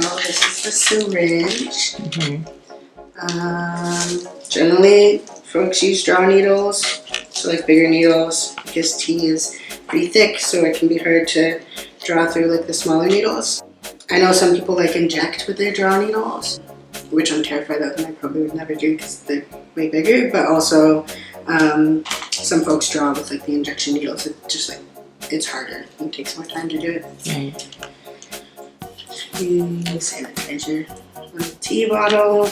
So this is the syringe. Mm-hmm. Generally, folks use draw needles, so like bigger needles, because tea is pretty thick, so it can be hard to draw through like the smaller needles. I know some people like inject with their draw needles, which I'm terrified of and I probably would never do because they're way bigger, but also some folks draw with like the injection needles. It just like, it's harder and takes more time to do it. Right. Sanitizer, a tea bottle.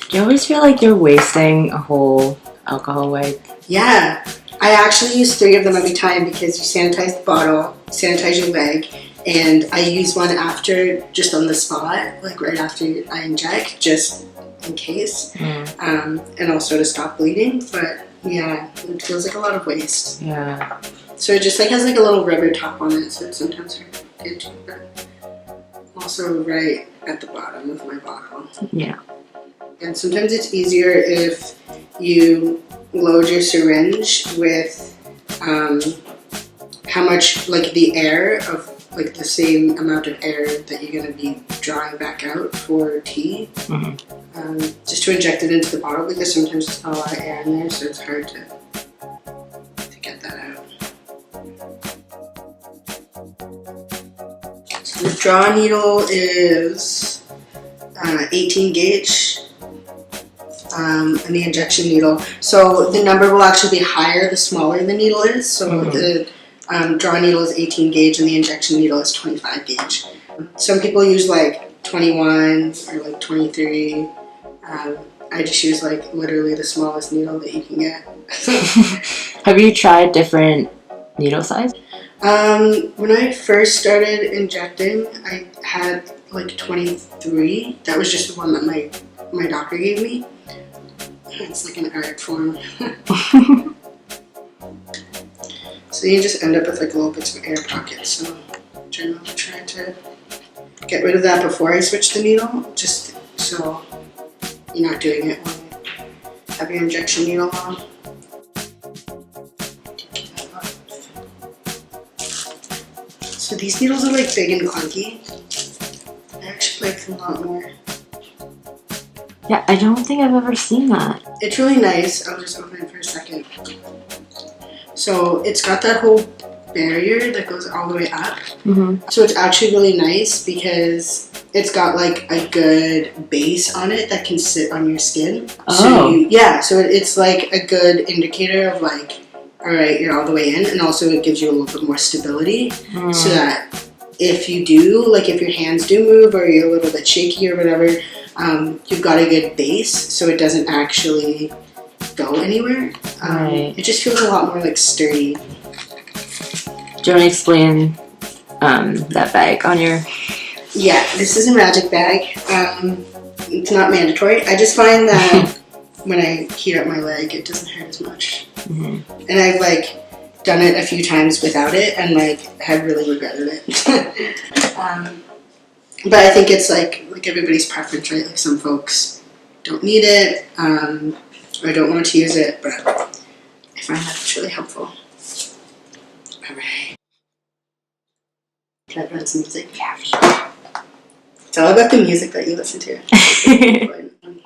Do you always feel like you're wasting a whole alcohol wipe? Yeah, I actually use 3 of them every time because you sanitize the bottle, sanitize your leg, and I use one after, just on the spot, like right after I inject, just in case, and also to stop bleeding. But yeah, it feels like a lot of waste. Yeah. So it just like has like a little rubber top on it, so it's sometimes hard to get to, but also right at the bottom of my bottle. Yeah. And sometimes it's easier if you load your syringe with how much, like the air of, like the same amount of air that you're going to be drawing back out for tea. Just to inject it into the bottle, because sometimes there's not a lot of air in there, so it's hard to get that out. So the draw needle is 18 gauge. And the injection needle. So the number will actually be higher the smaller the needle is. So the draw needle is 18 gauge and the injection needle is 25 gauge. Some people use like 21 or like 23. I just use like literally the smallest needle that you can get. Have you tried different needle size? When I first started injecting, I had like 23. That was just the one that my doctor gave me. It's like an art form. So you just end up with like little bits of air pockets. So generally try to get rid of that before I switch the needle, just so you're not doing it when you have your injection needle on. So these needles are like big and clunky. I actually like them a lot more. Yeah, I don't think I've ever seen that. It's really nice. I'll just open it for a second. So it's got that whole barrier that goes all the way up. So it's actually really nice because it's got like a good base on it that can sit on your skin. Oh. So it's like a good indicator of like, all right, you're all the way in, and also it gives you a little bit more stability so that if you do, like if your hands do move or you're a little bit shaky or whatever, you've got a good base so it doesn't actually go anywhere. It just feels a lot more like sturdy. Do you want to explain that bag on your... Yeah, this is a magic bag. It's not mandatory. I just find that when I heat up my leg, it doesn't hurt as much. And I've like done it a few times without it and like have really regretted it. But I think it's like everybody's preference, right? Like some folks don't need it or don't want to use it, but I find that it's really helpful. All right. Can I run some music? Yeah, for sure. It's all about the music that you listen to.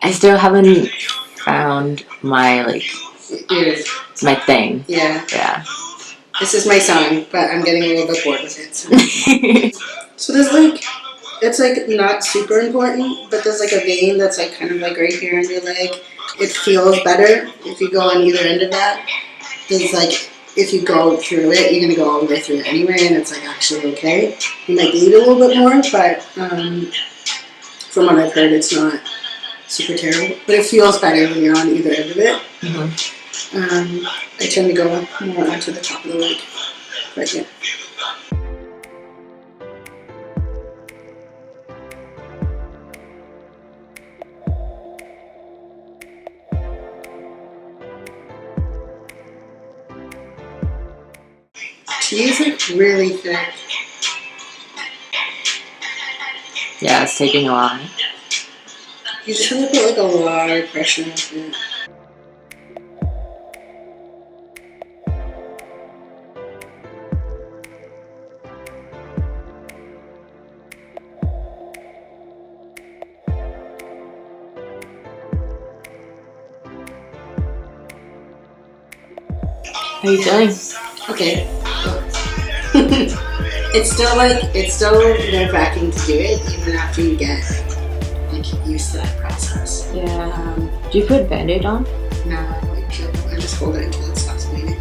I still haven't found my my thing. Yeah. Yeah. This is my song, but I'm getting a little bit bored with it. So there's like, it's like not super important, but there's like a vein that's like kind of like right here in your leg. It feels better if you go on either end of that. There's like, if you go through it, you're going to go all the way through it anyway, and it's like actually okay. You might bleed a little bit more, but from what I've heard, it's not super terrible. But it feels better when you're on either end of it. I tend to go more onto the top of the leg. But yeah. Tea is like really thick. Yeah, it's taking a while. You just have to put like a lot of pressure on it. How are you feeling? Okay. It's still nerve-wracking to do it, even after you get like used to that process. Yeah. Do you put Band-Aid on? No, I just hold it until it stops bleeding.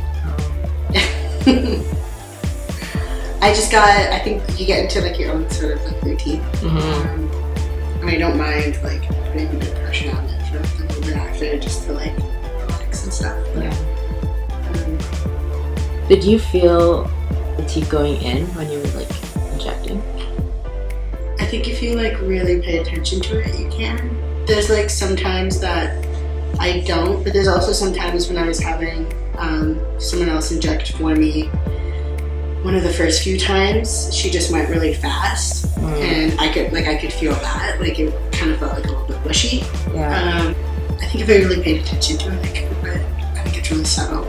I think you get into like your own sort of like routine. And I don't mind like putting a bit of pressure on it for like, a little bit after, just to like relax and stuff. But, Yeah. Did you feel the teeth going in when you were like injecting? I think if you like really pay attention to it, you can. There's like sometimes that I don't, but there's also sometimes when I was having someone else inject for me. One of the first few times, she just went really fast, and I could feel that. Like it kind of felt like a little bit wishy. Yeah. I think if I really paid attention to it, I could, but I think it's really subtle.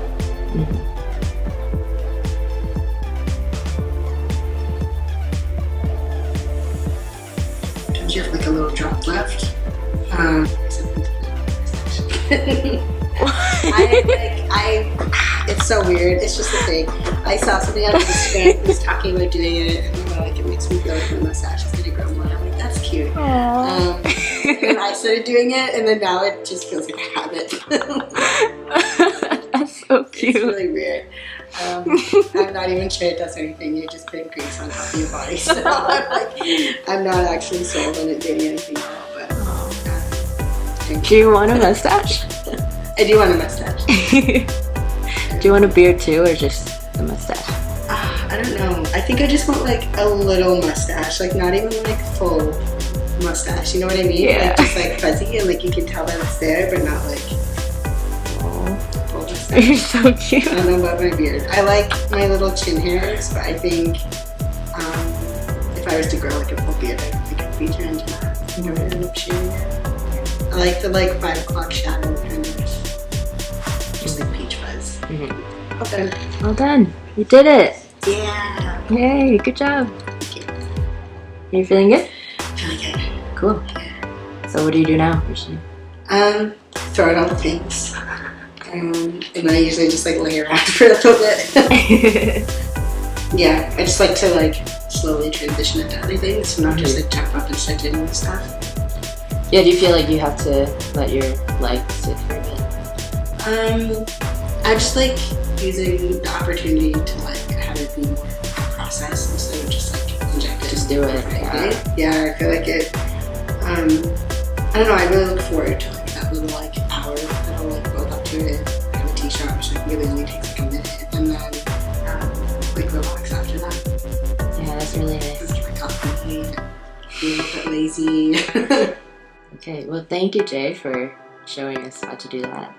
Sometimes you have like a little drop left. It's so weird. It's just a thing. I saw something on Instagram who was talking about doing it, and like it makes me feel like my mustache is gonna grow more. I'm like, that's cute. And I started doing it, and then now it just feels like a habit. That's so cute. It's really weird. I'm not even sure it does anything. You're just putting grease on top of your body. So I'm not actually sold on it doing anything at all. But do you want a mustache? I do want a mustache. Do you want a beard too, or just the mustache? I don't know. I think I just want like a little mustache, like not even like full mustache. You know what I mean? Yeah. Like just like fuzzy, and like you can tell that it's there, but not like full mustache. You're so cute. I don't know about my beard. I like my little chin hairs, but I think if I was to grow like a full beard, I don't think I'd be turned to that. I think I would end up shaving it. I like the like 5 o'clock shadow kind of, just like peach fuzz. Okay. Well done. You did it. Yeah. Yay, good job. Thank you. Are you feeling good? Really good. Cool. So what do you do now? Throw out all the things. And I usually just like lay around for a little bit. Yeah, I just like to like slowly transition into other things, so not just like jump up and start doing this stuff. Yeah, do you feel like you have to let your leg sit for a bit? I just like using the opportunity to like have it be more processed instead of just like inject it. Just do it. Yeah, I feel like it. I don't know. I really look forward to like that little like hour that I'll like build up to it. Have a tea shot, which like really only takes like a minute, and then like relax after that. Yeah, that's really nice. Drink my coffee, be a little bit lazy. Okay, well thank you, Jay, for showing us how to do that.